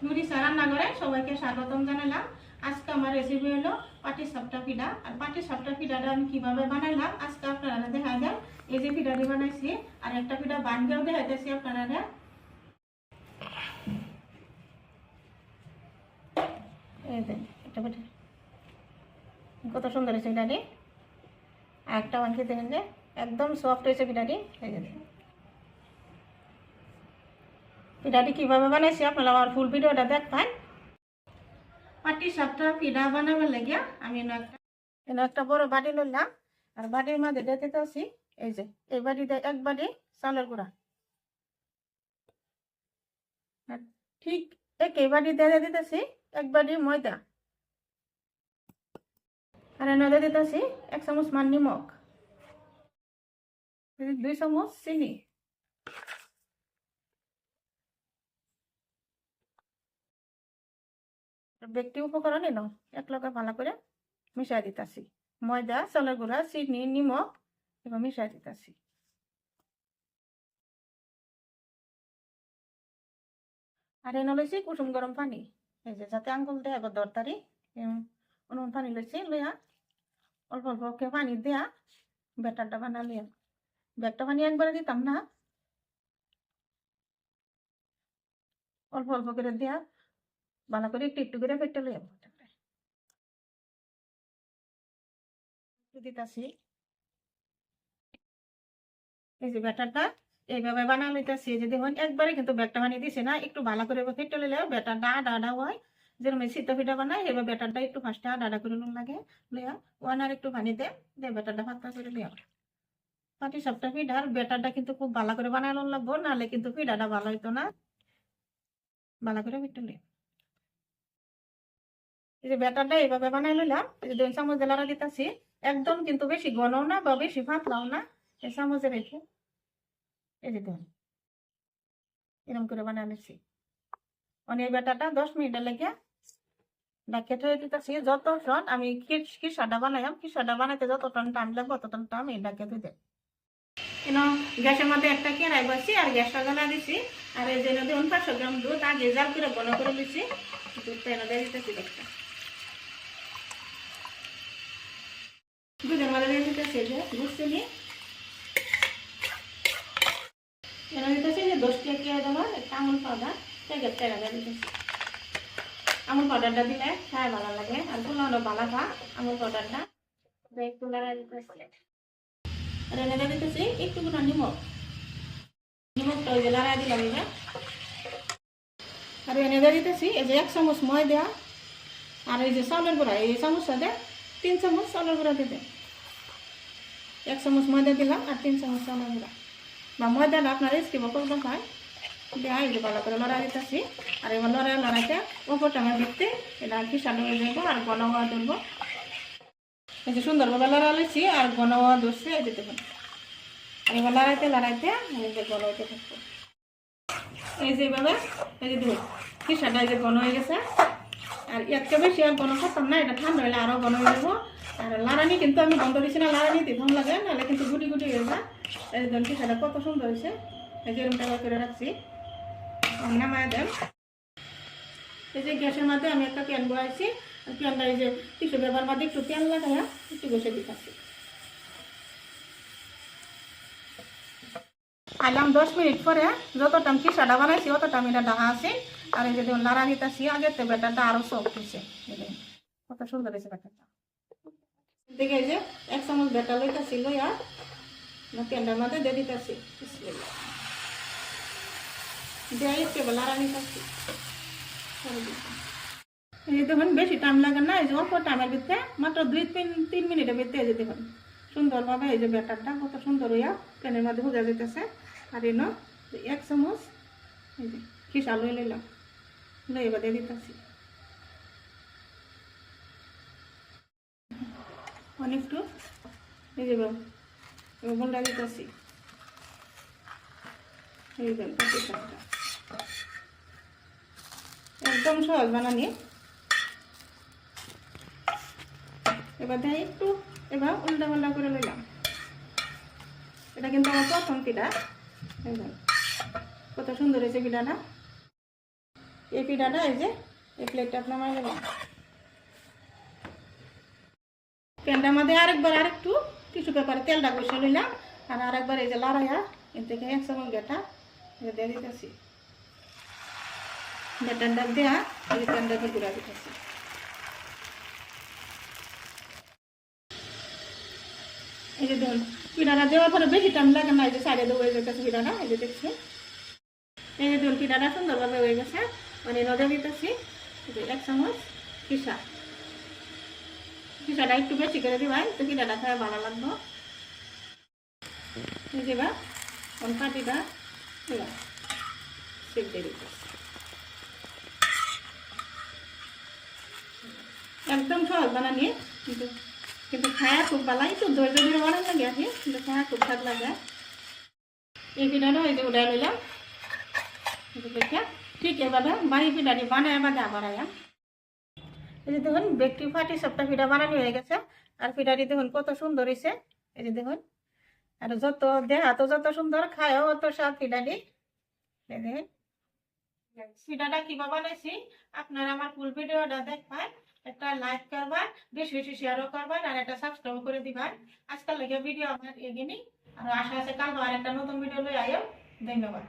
নুরিসা রান্নাঘরে সবাইকে স্বাগতম জানালাম। আজকে আমার রেসিপি হলো পাটিসাপটা পিঠা। আর পাটিসাপটা পিঠাটা আমি কিভাবে বানাইলাম আজকে আপনারা দেখা যায়। এই যে পিঠাটি বানাইছি আর একটা পিঠা বানিয়েও দেখাইতেছি আপনারা। এই যে একটা পিঠা কত সুন্দর হয়েছে পিঠাটি, আর একটা বানিয়ে দেখেন যে একদম সফট হয়েছে পিঠাটি। এই যে পিঠাটি কীভাবে বানাইছি আপনারা আমার ফুল ভিডিওটা দেখবেন। পাটিসাপটা পিঠা বানাবার লাগিয়া আমি একটা বড় বাটি লইলাম, আর বাটির মধ্যে দিতে আছি এই যে এই বাটিতে এক বাটি চালের গুঁড়া, ঠিক এই বাটি দিয়ে দিতেছি এক বাটি ময়দা, আর এনে দিতেছি 1 চামচ মান নিমখ, 2 চামচ চিনি, ব্যক্তি উপকরণ এলো এক লগে ভালো করে মিশাই দিতেছি। ময়দা, চালের গুঁড়া, চিনি, নিমখ এবার মিশাই দিতেছি। আর এনে লইছি কুসুম গরম পানি, এই যে যাতে আঙ্গুল দেয় একবার দরকারি অনুমান পানি লইছি, লইয়া অল্প অল্প পানি দেয়া ব্যাটারটা বানালি। ব্যাগটা পানি একবারে দিতাম না, অল্প অল্প করে দেয়া ভালো করে একটু একটু করে ফেটে লইয়া দিতেছি। এই যে ব্যাটারটা এইভাবে বানা লইতেছি। এই যে দেখুন একবারে কিন্তু ব্যাগটা বানিয়ে দিছে না, একটু ভালো করে ফেটে লইলে ব্যাটারটা আডা আডা হয়। যেরকম সিদ্ধ পিঠা বানায় এবার ব্যাটারটা একটু ফার্স্টে আডা আডা করে নুন লাগে লইয়া ওয়ান আর একটু পানি দিয়ে ব্যাটারটা পাতলা করে লইয়া। পাটিসাপটা পিঠার ব্যাটারটা কিন্তু খুব ভালো করে বানানো লাগবো, নাহলে কিন্তু পিঠাটা ভালো হইতো না। ভালো করে ফেটে লইয়া এই যে ব্যাটারটা এইভাবে বানাই লইলাম। এই যে 2 চামচ লাড়া দিতেছি, একদম কিন্তু বেশি ঘনও না বা বেশি পাতলাও না, এই চামচে রেখে এই যে দেখুন এরকম করে বানাই নিচ্ছি। এই ব্যাটারটা 10 মিনিটের লেগে ডাকে থয়ে দিতেছি। যতক্ষণ আমি খিসাটা বানাইলাম, খিসাটা বানাইতে যতক্ষণ টাইম লাগবে ততক্ষণ টাইম এই ডাকে ধুই দেয়। গ্যাসের মধ্যে একটা কেরাই বসি আর গ্যাসটা জ্বালা দিছি। আর এই যে দেখুন 500 গ্রাম দুধ আগে জাল করে ঘন করে দিচ্ছি, দুধটা এনে দিয়ে দিতেছি। দেখটা দুধের মধ্যে দিয়ে দিতেছি যে বুঝছিনি এনে দিতেছি যে 10 টাকা দেওয়ার একটা আমুল পাউডার প্যাকেট টাকা দিতেছি। আমুল পাউডারটা দিলে খায় ভালো লাগে, আর পোলাওটা ভালো খা আমুল পাউডারটা একটু লড়াই দিতেছি। আর এনে দিতেছি একটু গুণা নিমখটা ওই যে লড়াই দিলাম এটা। আর এনে দিতেছি এই যে 1 চামচ ময়দা, আর এই যে চাউলের গুঁড়া এই চামচটা দে 3 চামচ চাউলের গুঁড়া দিতে। 1 চামচ ময়দা দিলাম আর 3 চামচ চাউলের গুঁড়া বা ময়দাটা আপনারা স্কিপ করতে হয় দেওয়া। এই যে ভালো করে লড়াই দিতেছি। আর এবার লড়াইতে ওপরটা আমার দেখতে এটা খিসানো হয়ে যাবো আর ঘন হওয়া ধরবো। এই যে সুন্দরভাবে লড়াই লইছি আর ঘন হওয়া ধরছে এই যেতে পারে। আর এবার লড়াইতে এই যে ঘন হইতে থাকবো। এই যে এইভাবে এই যে দেখুন খিসাটা এই যে ঘন হয়ে গেছে। আর একটা বেশি আর ঘন করতাম না, এটা ঠান্ডা হলে আরও ঘন হয়ে যাবো। আর লাড়ানি কিন্তু আমি বন্ধ দিচ্ছি না, লাড়ানি দিতে ভালো লাগে, নাহলে কিন্তু গুটি গুটি হয়ে যায়। এই যে খিসাটা কত সুন্দর হয়েছে, এই যে এরকম করে রাখছি নামায় দেন। এই যে গ্যাসের মধ্যে আমি একটা প্যান বসাইছি, প্যানটা এই যে টিস্যু পেপার মধ্যে একটু তেল লাগাইয়া একটু বসে দিতেছি। আইলাম 10 মিনিট পরে যতটা আমি খিসাটা বানাইছি অতটা আমি এটা ঢাকা আছি। আর এই যে দেখুন লাড়া দিতেছি, আগের তো ব্যাটারটা আরো সফট হয়েছে, কত সুন্দর হয়েছে ব্যাটারটা। দেখে এই যে 1 চামচ ব্যাটার লইতেছি, লইয়া প্যানটার মধ্যে দিয়ে দিতেছি, দিয়ে একটু লাড়া নিতেছি। এই দেখুন বেশি টাইম লাগে না, এই যে অল্প টাইমের ভিতরে মাত্র 2-3 মিনিটের ভিতরে এই যে দেখুন সুন্দরভাবে এই যে ব্যাটারটা কত সুন্দর হইয়া প্যানের মধ্যে ভুজা যেতেছে। আর এনো 1 চামচ এই যে খিসা লই লইলাম, লই এবার দিয়ে দিতেছি অনেকটু এই যে এবার বলটা দিতেছি। এই যে পাটিসাপটা একদম সহজ বানানি। এবার দেয় একটু এবার উল্টা পাল্টা করে লইলাম। এটা কিন্তু আমার প্রথম পিঠা, কত সুন্দর হয়েছে পিঠাটা। এই পিঠাটা এই যে এই প্লেটটা নামাই দিলাম। প্যানটার মধ্যে আরেকটু টিস্যু পেপারে তেলটা বসে নিলাম, আর আরেকবার এই যে লড়াইয়া এর থেকে 1 চামচ ঘেটা দিয়ে দিতেছি। ঘেটাটা দেওয়া এই যে প্যানটাকে ঘুরা দিতেছি। এই যে দেখুন পিঠাটা দেওয়ার পরে বেশি টাইম লাগে না, এই যে সাইডে হয়ে যেতেছে পিঠাটা, এই যে দেখছি। এই যে দেখুন পিঠাটা সুন্দরভাবে হয়ে গেছে, মানে নদে দিতেছি 1 চামচ পিঠাটা একটু বেশি করে দিবাই, তো পিঠাটা খাওয়া ভালো লাগবে। এই যে বা পাটিটা সেপ দিয়ে দিতেছি। একদম সহজ বানানি, কিন্তু খায়া খুব ভালো, একটু ধৈর্য ধরে বানান লাগে আর কি, কিন্তু খায়া খুব ভালো লাগে। এই পিঠাটা এই যে উঠাই নিলাম। ঠিক এভাবে বাড়ি পিঠাটি বানায় বাজা বাড়াইয়া। এই যে দেখুন ব্যক্তি ফাটি সবটা পিঠা বানানো হয়ে গেছে, আর পিঠাটি দেখুন কত সুন্দর হয়েছে। এই যে দেখুন, আর যত দেহা তো যত সুন্দর, খায়ও অত স্বাদ পিঠাটি। দেখুন পিঠাটা কিভাবে বানাইছি, আপনারা আমার ফুল ভিডিওটা দেখবেন, একটা লাইক করবেন, বেশি বেশি শেয়ারও করবেন, আর একটা সাবস্ক্রাইব করে দিবেন। আজকাল লাগে ভিডিও আমার এগিয়ে, আর আশা আছে কাল আর একটা নতুন ভিডিও লই আয়ো। ধন্যবাদ।